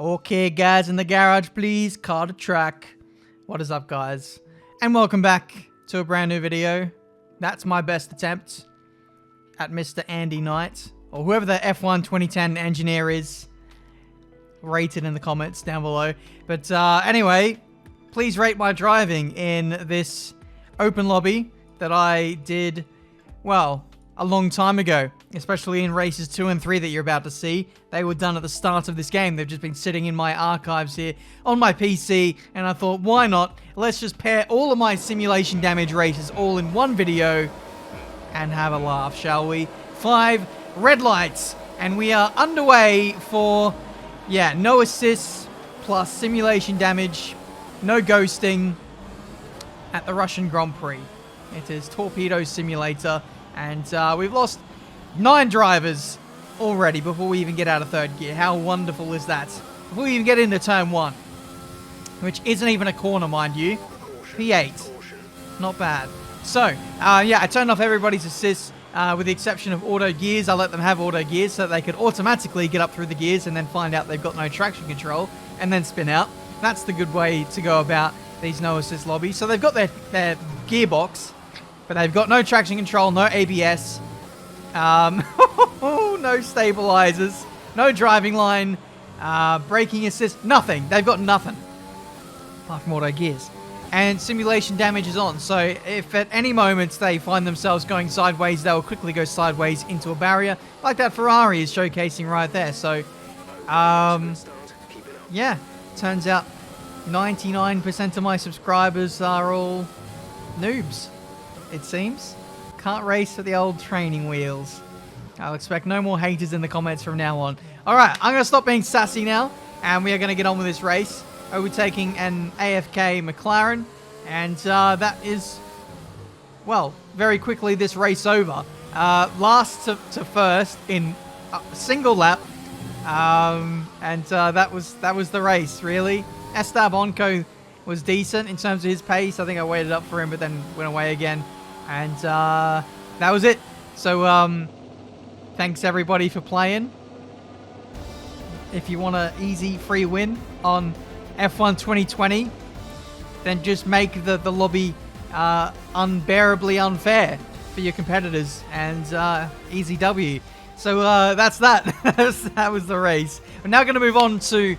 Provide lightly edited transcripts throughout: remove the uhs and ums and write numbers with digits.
Okay, guys in the garage, please. Car to track. What is up, guys? And welcome back to a brand new video. That's my best attempt at Mr. Andy Knight, or whoever the F1 2010 engineer is. Rate it in the comments down below. But anyway, please rate my driving in this open lobby that I did, well, a long time ago, especially in races 2 and 3 that you're about to see. They were done at the start of this game. They've just been sitting in my archives here on my PC, and I thought, why not? Let's just pair all of my simulation damage races all in one video and have a laugh, shall we? 5 red lights, and we are underway for, yeah, no assists plus simulation damage, no ghosting at the Russian Grand Prix. It is Torpedo Simulator. And we've lost 9 drivers already before we even get out of third gear. How wonderful is that? Before we even get into turn 1, which isn't even a corner, mind you. P8. Not bad. So, yeah, I turned off everybody's assists with the exception of auto gears. I let them have auto gears so that they could automatically get up through the gears and then find out they've got no traction control and then spin out. That's the good way to go about these no assist lobbies. So they've got their gearbox, but they've got no traction control, no ABS, no stabilizers, no driving line, braking assist, nothing. They've got nothing, apart from auto gears. And simulation damage is on, so if at any moment they find themselves going sideways, they will quickly go sideways into a barrier, like that Ferrari is showcasing right there. So, yeah, turns out 99% of my subscribers are all noobs. It seems. Can't race with the old training wheels. I'll expect no more haters in the comments from now on. Alright, I'm going to stop being sassy now, and we are going to get on with this race. Overtaking an AFK McLaren, and that is, well, very quickly this race over. Last to first in a single lap, and that was the race, really. Esteban Onco was decent in terms of his pace. I think I waited up for him, but then went away again. And that was it. So thanks everybody for playing. If you want an easy free win on F1 2020, then just make the lobby unbearably unfair for your competitors, and easy W. So that's that. That was the race. We're now going to move on to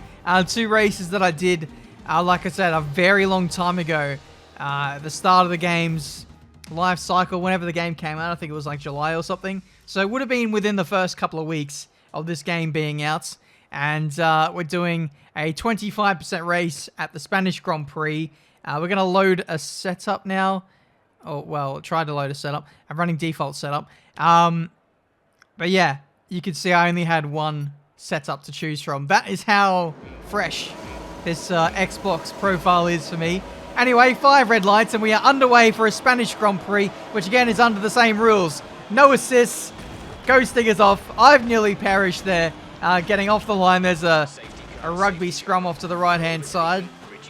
2 races that I did, like I said, a very long time ago. The start of the game's life cycle, whenever the game came out. I think it was like July or something. So it would have been within the first couple of weeks of this game being out. And we're doing a 25% race at the Spanish Grand Prix. We're going to load a setup now. Oh, well, try to load a setup. I'm running default setup. But yeah, you can see I only had one setup to choose from. That is how fresh this Xbox profile is for me. Anyway, 5 red lights, and we are underway for a Spanish Grand Prix, which again is under the same rules. No assists, ghosting is off. I've nearly perished there. Getting off the line, there's a rugby scrum off to the right-hand side.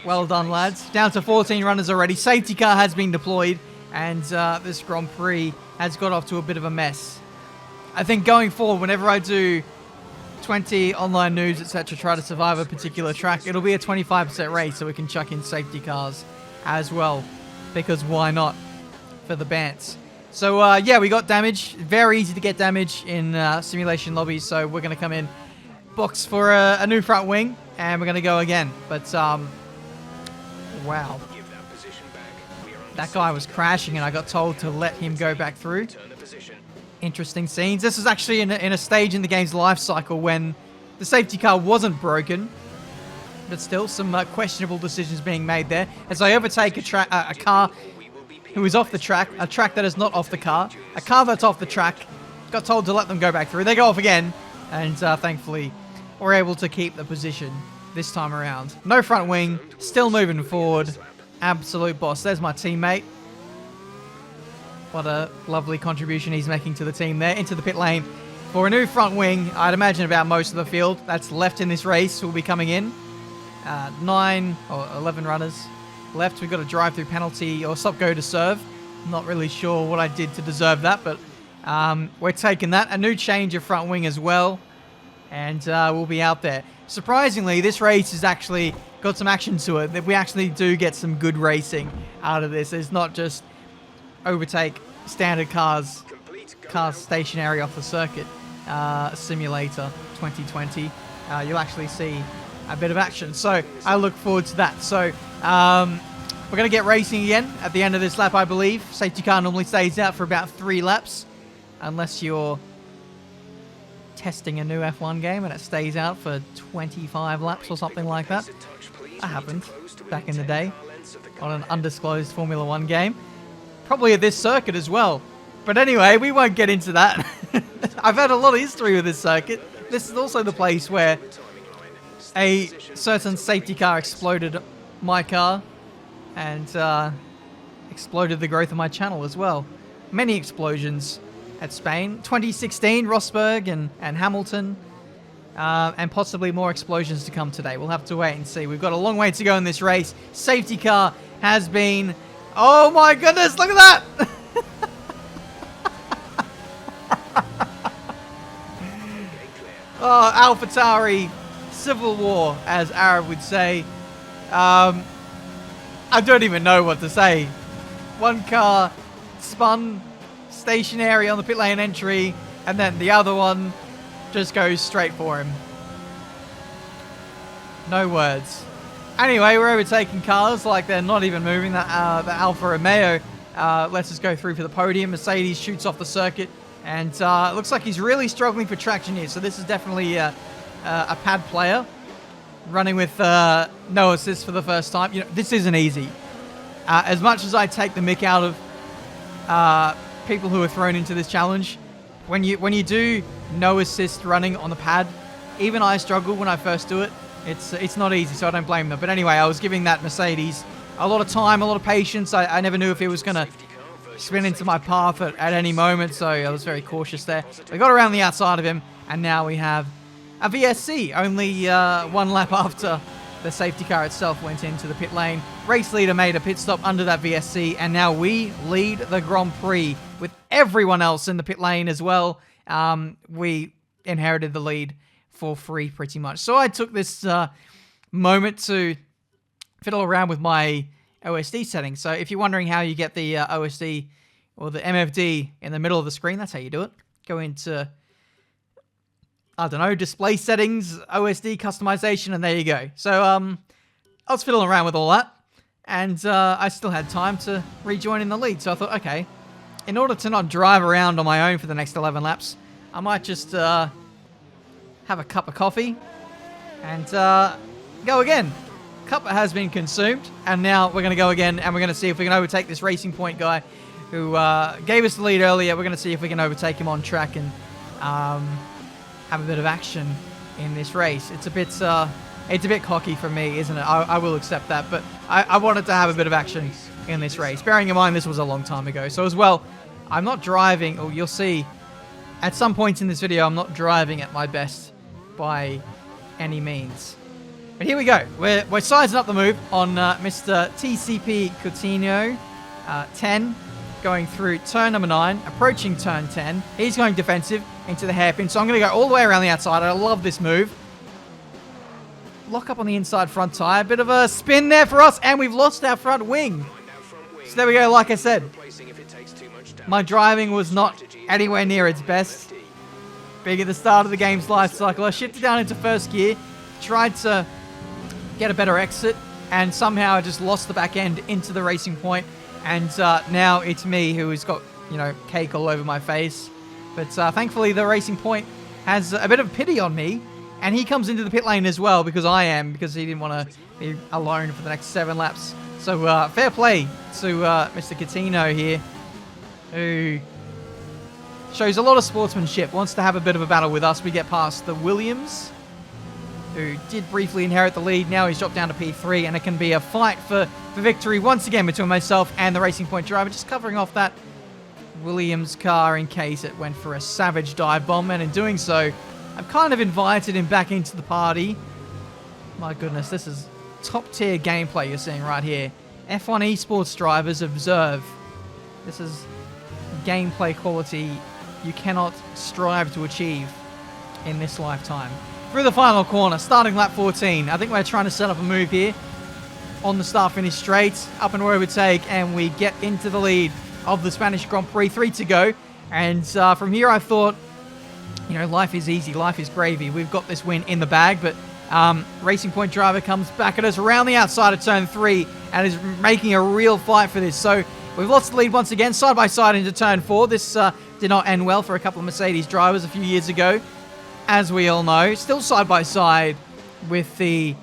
Well done, lads. Down to 14 runners already. Safety car has been deployed, and this Grand Prix has got off to a bit of a mess. I think going forward, whenever I do 20 online news, etc., try to survive a particular track, it'll be a 25% race, so we can chuck in safety cars as well, because why not, for the bants. So yeah, we got damage. Very easy to get damage in simulation lobbies, so we're going to come in, box for a new front wing, and we're going to go again. But wow, that guy was crashing, and I got told to let him go back through. Interesting scenes. This is actually in a stage in the game's life cycle when the safety car wasn't broken, but still some questionable decisions being made there. As I overtake a car who is off the track, a track that is not off the car, a car that's off the track, got told to let them go back through. They go off again, and thankfully we're able to keep the position this time around. No front wing, still moving forward. Absolute boss. There's my teammate. What a lovely contribution he's making to the team there. Into the pit lane for a new front wing. I'd imagine about most of the field that's left in this race will be coming in. 9 or 11 runners left. We've got a drive-through penalty or stop go to serve. I'm not really sure what I did to deserve that, but we're taking that. A new change of front wing as well. and we'll be out there. Surprisingly, this race has actually got some action to it. That we actually do get some good racing out of this. It's not just overtake standard cars stationary off the circuit. Simulator 2020. You'll actually see a bit of action. So I look forward to that. So we're going to get racing again at the end of this lap, I believe. Safety car normally stays out for about 3 laps, unless you're testing a new F1 game and it stays out for 25 laps or something like that. That happened back in the day on an undisclosed Formula 1 game. Probably at this circuit as well. But anyway, we won't get into that. I've had a lot of history with this circuit. This is also the place where a certain safety car exploded my car and exploded the growth of my channel as well. Many explosions at Spain. 2016, Rosberg and Hamilton. And possibly more explosions to come today. We'll have to wait and see. We've got a long way to go in this race. Safety car has been... Oh my goodness, look at that! Oh, AlphaTauri Civil War, as Arab would say. I don't even know what to say. One car spun stationary on the pit lane entry, and then the other one just goes straight for him. No words. Anyway, we're overtaking cars like they're not even moving. That the Alfa Romeo lets us go through for the podium. Mercedes shoots off the circuit, and it looks like he's really struggling for traction here. So this is definitely a pad player running with no assist for the first time. You know, this isn't easy. As much as I take the mick out of people who are thrown into this challenge, when you do no assist running on the pad, even I struggle when I first do it. It's not easy, so I don't blame them. But anyway, I was giving that Mercedes a lot of time, a lot of patience. I never knew if it was going to spin into my path at any moment, so I was very cautious there. We got around the outside of him, and now we have a VSC, only 1 lap after the safety car itself went into the pit lane. Race leader made a pit stop under that VSC, and now we lead the Grand Prix with everyone else in the pit lane as well. We inherited the lead for free pretty much. So I took this moment to fiddle around with my OSD settings. So if you're wondering how you get the OSD or the MFD in the middle of the screen, that's how you do it. Go into, I don't know, display settings, OSD customization, and there you go. So I was fiddling around with all that, and I still had time to rejoin in the lead. So I thought, okay, in order to not drive around on my own for the next 11 laps, I might just have a cup of coffee and go again. Cup has been consumed, and now we're going to go again, and we're going to see if we can overtake this Racing Point guy who gave us the lead earlier. We're going to see if we can overtake him on track and have a bit of action in this race. It's a bit cocky for me, isn't it? I will accept that, but I wanted to have a bit of action in this race. Bearing in mind this was a long time ago. So as well, I'm not driving, or you'll see at some points in this video, I'm not driving at my best by any means. But here we go. We're sizing up the move on Mr. TCP Coutinho, 10, going through turn number 9, approaching turn 10. He's going defensive into the hairpin, so I'm going to go all the way around the outside. I love this move. Lock up on the inside front tire. Bit of a spin there for us, and we've lost our front wing. So there we go, like I said. My driving was not anywhere near its best. Being at the start of the game's life cycle, I shifted down into first gear, tried to get a better exit, and somehow I just lost the back end into the Racing Point, and now it's me who has got, you know, cake all over my face. But thankfully the Racing Point has a bit of pity on me, and he comes into the pit lane as well because he didn't want to be alone for the next 7 laps. So fair play to Mr. Coutinho here, who shows a lot of sportsmanship, wants to have a bit of a battle with us. We get past the Williams, who did briefly inherit the lead. Now he's dropped down to P3, and it can be a fight for victory once again between myself and the Racing Point driver. Just covering off that Williams car in case it went for a savage dive bomb, and in doing so, I've kind of invited him back into the party. My goodness, this is top-tier gameplay you're seeing right here. F1 esports drivers, observe. This is gameplay quality you cannot strive to achieve in this lifetime. Through the final corner, starting lap 14. I think we're trying to set up a move here on the start-finish straight. Up and overtake, and we get into the lead of the Spanish Grand Prix. 3 to go. And from here, I thought, you know, life is easy. Life is gravy. We've got this win in the bag, but Racing Point driver comes back at us around the outside of turn 3 and is making a real fight for this. So we've lost the lead once again, side by side into turn 4. This did not end well for a couple of Mercedes drivers a few years ago, as we all know. Still side by side with the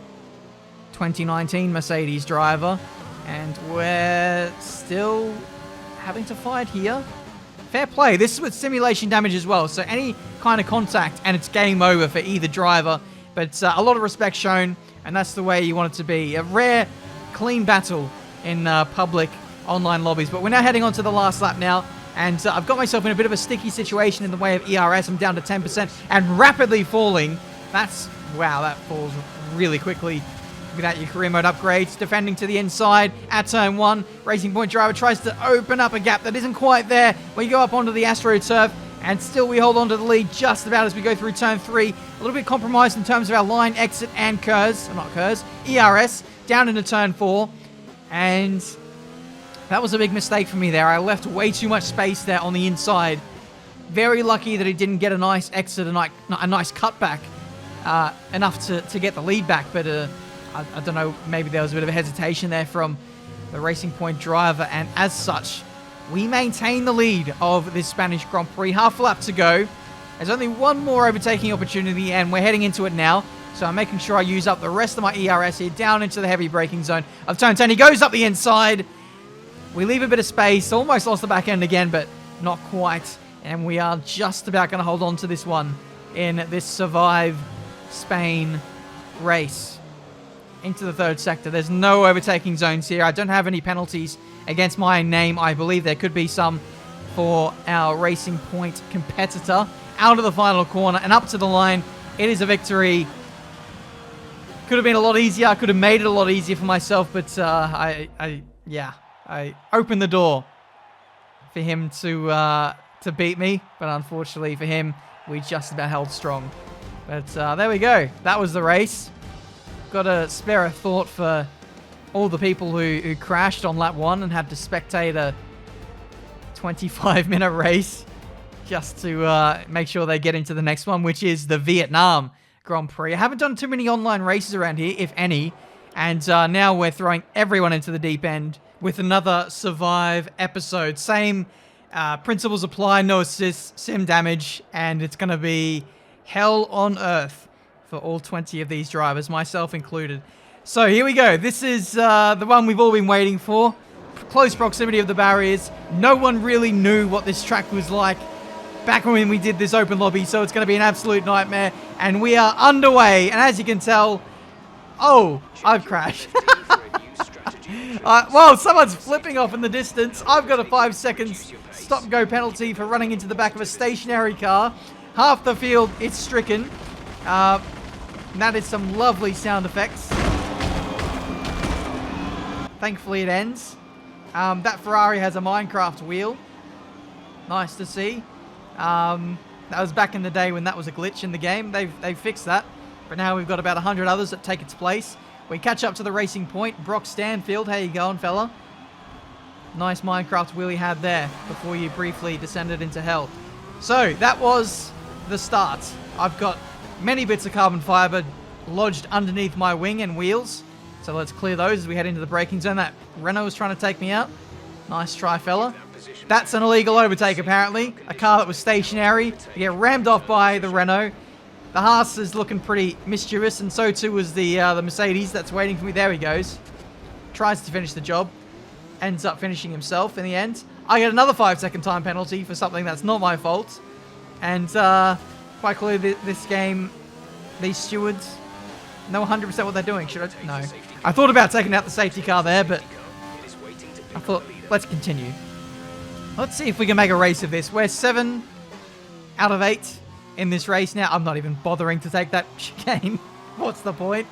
2019 Mercedes driver, and we're still having to fight here. Fair play. This is with simulation damage as well, so any kind of contact and it's game over for either driver. But a lot of respect shown, and that's the way you want it to be. A rare, clean battle in public online lobbies. But we're now heading on to the last lap now, and I've got myself in a bit of a sticky situation in the way of ERS. I'm down to 10% and rapidly falling. Wow, that falls really quickly without your career mode upgrades. Defending to the inside at turn 1. Racing Point driver tries to open up a gap that isn't quite there. We go up onto the AstroTurf, and still we hold on to the lead just about as we go through turn 3. A little bit compromised in terms of our line exit and ERS, down into turn 4. And that was a big mistake for me there. I left way too much space there on the inside. Very lucky that he didn't get a nice exit, a nice cutback, enough to get the lead back. But I don't know, maybe there was a bit of a hesitation there from the Racing Point driver. And as such, we maintain the lead of this Spanish Grand Prix. Half a lap to go. There's only one more overtaking opportunity, and we're heading into it now. So I'm making sure I use up the rest of my ERS here, down into the heavy braking zone of turn 10. He goes up the inside. We leave a bit of space. Almost lost the back end again, but not quite. And we are just about going to hold on to this one in this Survive Spain race. Into the third sector. There's no overtaking zones here. I don't have any penalties against my name. I believe there could be some for our Racing Point competitor. Out of the final corner and up to the line. It is a victory. Could have been a lot easier. I could have made it a lot easier for myself, but I opened the door for him to beat me, but unfortunately for him, we just about held strong. But there we go. That was the race. Got to spare a thought for all the people who crashed on lap 1 and had to spectate a 25-minute race just to make sure they get into the next one, which is the Vietnam Grand Prix. I haven't done too many online races around here, if any, and now we're throwing everyone into the deep end with another Survive episode. Same principles apply, no assists, sim damage, and it's going to be hell on earth for all 20 of these drivers, myself included. So here we go. This is the one we've all been waiting for. Close proximity of the barriers. No one really knew what this track was like back when we did this open lobby, so it's going to be an absolute nightmare. And we are underway, and as you can tell... Oh, I've crashed. Well, someone's flipping off in the distance. I've got a 5 seconds stop-go penalty for running into the back of a stationary car. Half the field is stricken. That is some lovely sound effects. Thankfully it ends. That Ferrari has a Minecraft wheel. Nice to see. That was back in the day when that was a glitch in the game. They've fixed that. But now we've got about 100 others that take its place. We catch up to the Racing Point. Brock Stanfield, how you going, fella? Nice Minecraft wheel he had there before you briefly descended into hell. So, that was the start. I've got many bits of carbon fiber lodged underneath my wing and wheels. So let's clear those as we head into the braking zone. That Renault was trying to take me out. Nice try, fella. That's an illegal overtake, apparently. A car that was stationary. You get rammed off by the Renault. The Haas is looking pretty mischievous, and so too was the Mercedes that's waiting for me. There he goes. Tries to finish the job. Ends up finishing himself in the end. I get another 5-second time penalty for something that's not my fault. And quite clearly this game, these stewards know 100% what they're doing. Should I? No. I thought about taking out the safety car there, but I thought, let's continue. Let's see if we can make a race of this. We're 7 out of 8 in this race now. I'm not even bothering to take that chicane. What's the point?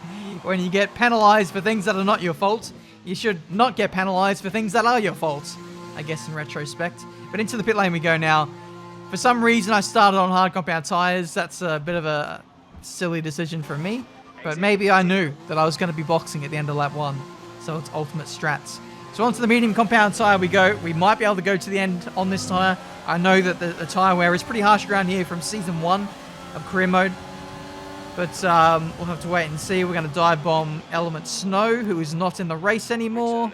When you get penalized for things that are not your fault, you should not get penalized for things that are your fault, I guess, in retrospect. But into the pit lane we go now. For some reason, I started on hard compound tires. That's a bit of a silly decision for me. But maybe I knew that I was going to be boxing at the end of lap 1. So it's ultimate strats. So onto the medium compound tire we go. We might be able to go to the end on this tire. I know that the tire wear is pretty harsh around here from Season 1 of Career Mode. But we'll have to wait and see. We're going to dive bomb Element Snow, who is not in the race anymore.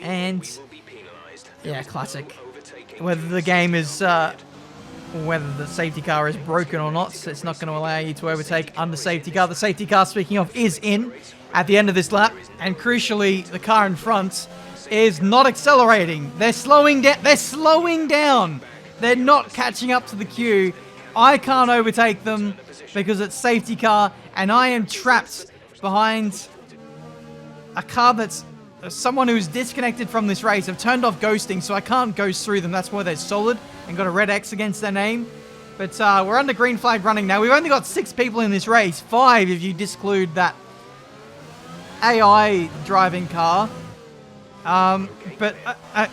And yeah, classic. Whether the game is, whether the safety car is broken or not, it's not going to allow you to overtake under safety car. The safety car, speaking of, is in at the end of this lap. And crucially, the car in front is not accelerating. They're slowing down. They're slowing down. They're not catching up to the queue. I can't overtake them because it's safety car, and I am trapped behind a car that's someone who's disconnected from this race. I've turned off ghosting, so I can't ghost through them. That's why they're solid and got a red X against their name. But we're under green flag running now. We've only got 6 people in this race. 5 if you disclude that AI driving car. But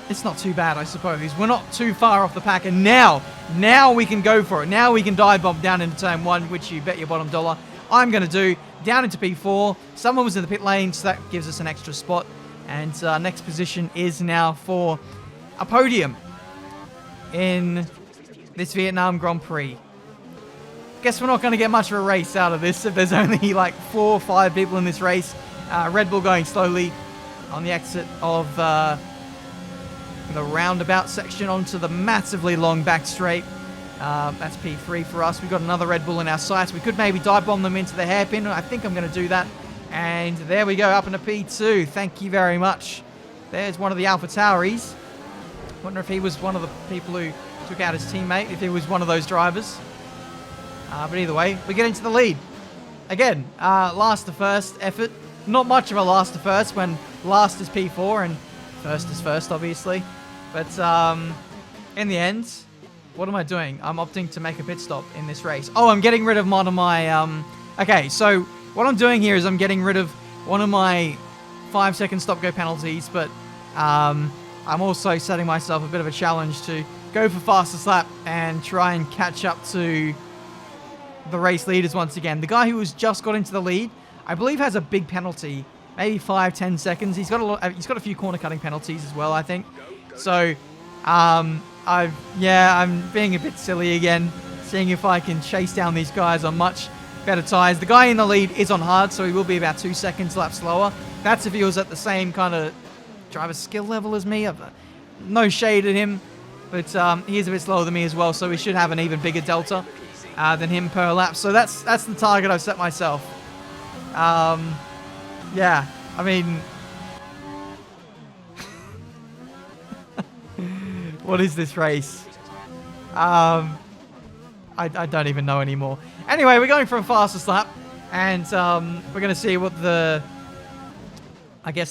it's not too bad, I suppose. We're not too far off the pack. And now we can go for it. Now we can dive bomb down into turn 1, which you bet your bottom dollar I'm going to do. Down into P4. Someone was in the pit lane, so that gives us an extra spot. And next position is now for a podium in this Vietnam Grand Prix. Guess we're not going to get much of a race out of this if there's only like 4 or 5 people in this race. Red Bull going slowly on the exit of the roundabout section onto the massively long back straight. That's P3 for us. We've got another Red Bull in our sights. We could maybe dive bomb them into the hairpin. I think I'm going to do that. And there we go, up into P2. Thank you very much. There's one of the Alpha Tauris. Wonder if he was one of the people who took out his teammate, if he was one of those drivers. But either way, we get into the lead. Again, last to first effort. Not much of a last to first when last is P4 and first is first, obviously. But in the end, what am I doing? I'm opting to make a pit stop in this race. Oh, I'm getting rid of one of my... Okay, so what I'm doing here is I'm getting rid of one of my 5-second stop-go penalties, but I'm also setting myself a bit of a challenge to go for fastest lap and try and catch up to the race leaders once again. The guy who has just got into the lead, I believe, has a big penalty, maybe 5-10 seconds. He's got a few corner cutting penalties as well, I think. So I'm being a bit silly again, seeing if I can chase down these guys on much better tires. The guy in the lead is on hard, so he will be about 2 seconds lap slower. That's if he was at the same kind of driver skill level as me. No shade at him, but he is a bit slower than me as well, so we should have an even bigger delta than him per lap. So that's the target I've set myself. Yeah, I mean... what is this race? I don't even know anymore. Anyway, we're going for a fastest lap, and we're going to see what the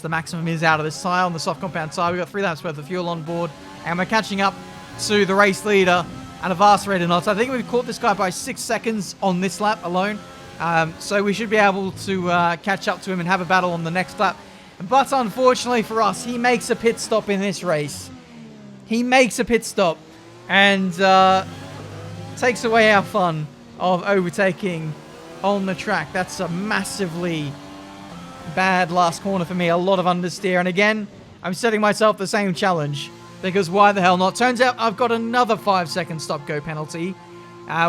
maximum is out of this tire on the soft compound tire. We've got 3 laps worth of fuel on board, and we're catching up to the race leader at a vast rate of knots. I think we've caught this guy by 6 seconds on this lap alone, so we should be able to catch up to him and have a battle on the next lap. But unfortunately for us, he makes a pit stop in this race. He makes a pit stop and takes away our fun of overtaking on the track. That's a massively bad last corner for me. A lot of understeer. And again, I'm setting myself the same challenge because why the hell not? Turns out I've got another 5-second stop-go penalty,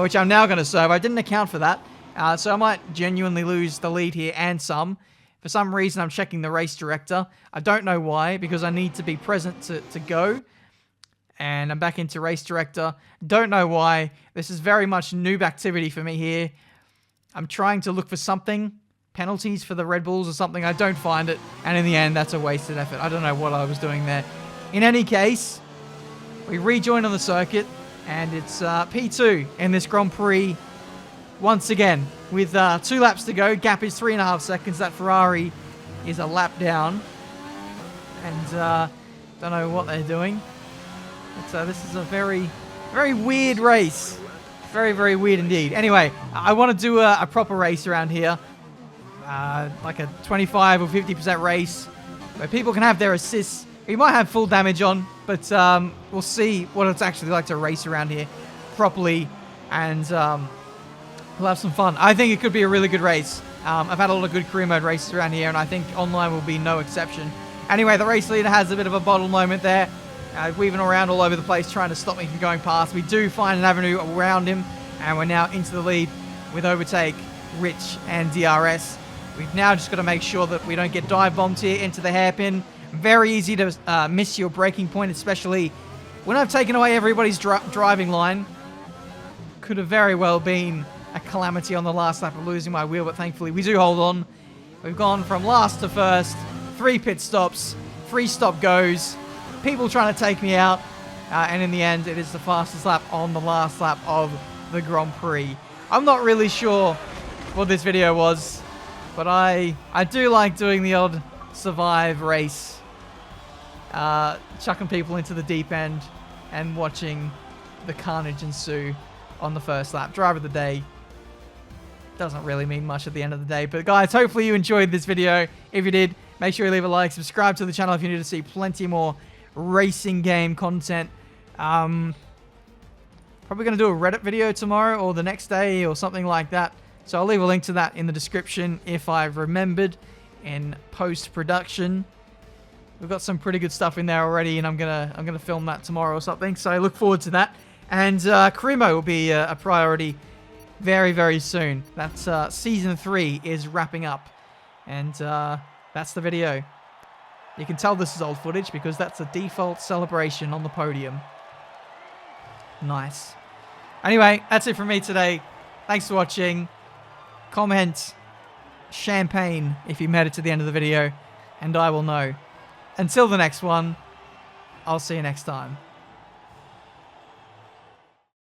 which I'm now going to serve. I didn't account for that. So I might genuinely lose the lead here and some. For some reason, I'm checking the race director. I don't know why, because I need to be present to go. And I'm back into race director. Don't know why. This is very much noob activity for me here. I'm trying to look for something. Penalties for the Red Bulls or something. I don't find it. And in the end, that's a wasted effort. I don't know what I was doing there. In any case, we rejoin on the circuit. And it's P2 in this Grand Prix once again. With 2 laps to go. Gap is 3.5 seconds. That Ferrari is a lap down. And don't know what they're doing. So this is a very, very weird race. Very, very weird indeed. Anyway, I want to do a proper race around here. Like a 25 or 50% race where people can have their assists. We might have full damage on, but we'll see what it's actually like to race around here. properly, and we'll have some fun. I think it could be a really good race. I've had a lot of good career mode races around here, and I think online will be no exception. Anyway, the race leader has a bit of a bottle moment there, weaving around all over the place, trying to stop me from going past. We do find an avenue around him, and we're now into the lead with Overtake, Rich, and DRS. We've now just got to make sure that we don't get dive bombed here into the hairpin. Very easy to miss your braking point, especially when I've taken away everybody's driving line. Could have very well been a calamity on the last lap of losing my wheel, but thankfully we do hold on. We've gone from last to first, 3 pit stops, 3 stop goes, people trying to take me out, and in the end it is the fastest lap on the last lap of the Grand Prix. I'm not really sure what this video was, but I do like doing the odd survive race, chucking people into the deep end and watching the carnage ensue on the first lap. Driver of the day doesn't really mean much at the end of the day, but guys, hopefully you enjoyed this video. If you did, make sure you leave a like, subscribe to the channel if you need to see plenty more racing game content. Probably going to do a Reddit video tomorrow or the next day or something like that, so I'll leave a link to that in the description if I've remembered in post-production. We've got some pretty good stuff in there already, and I'm gonna film that tomorrow or something, so I look forward to that. And career mode will be a priority very, very soon. That's Season 3 is wrapping up, and that's the video. You can tell this is old footage because that's a default celebration on the podium. Nice. Anyway, that's it from me today. Thanks for watching. Comment champagne if you made it to the end of the video, and I will know. Until the next one, I'll see you next time.